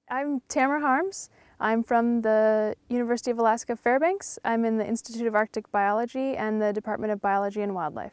I'm Tamara Harms. I'm from the University of Alaska Fairbanks. I'm in the Institute of Arctic Biology and the Department of Biology and Wildlife.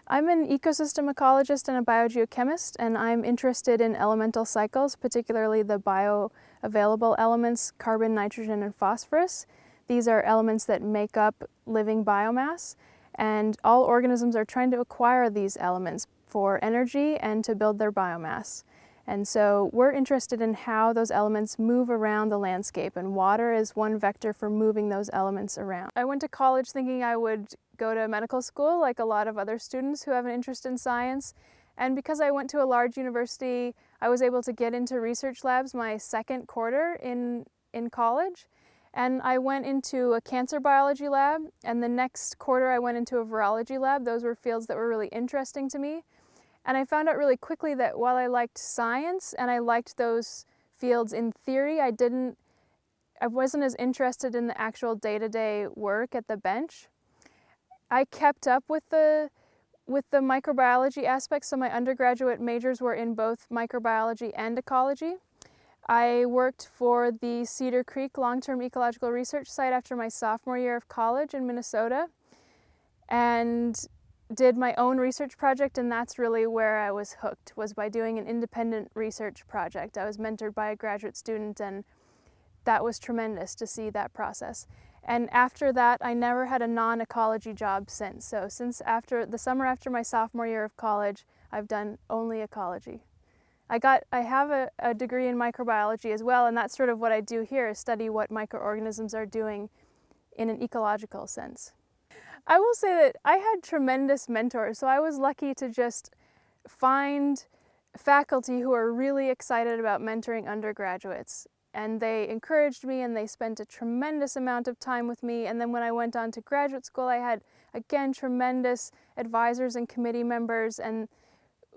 I'm an ecosystem ecologist and a biogeochemist, and I'm interested in elemental cycles, particularly the bioavailable elements carbon, nitrogen, and phosphorus. These are elements that make up living biomass, and all organisms are trying to acquire these elements for energy and to build their biomass. And so we're interested in how those elements move around the landscape, and water is one vector for moving those elements around. I went to college thinking I would go to medical school like a lot of other students who have an interest in science. And because I went to a large university, I was able to get into research labs my second quarter in college. And I went into a cancer biology lab, and the next quarter I went into a virology lab. Those were fields that were really interesting to me. And I found out really quickly that while I liked science and I liked those fields in theory, I wasn't as interested in the actual day-to-day work at the bench. I kept up with the microbiology aspects, so my undergraduate majors were in both microbiology and ecology. I worked for the Cedar Creek Long-Term Ecological Research Site after my sophomore year of college in Minnesota, and did my own research project, and that's really where I was hooked, was by doing an independent research project. I was mentored by a graduate student, and that was tremendous to see that process. And after that, I never had a non-ecology job since. So since the summer after my sophomore year of college, I've done only ecology. I have a degree in microbiology as well, and that's sort of what I do here, is study what microorganisms are doing in an ecological sense. I will say that I had tremendous mentors, so I was lucky to just find faculty who are really excited about mentoring undergraduates. And they encouraged me, and they spent a tremendous amount of time with me. And then when I went on to graduate school, I had, again, tremendous advisors and committee members and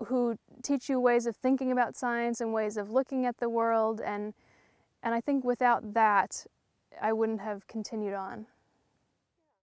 who teach you ways of thinking about science and ways of looking at the world. And I think without that, I wouldn't have continued on.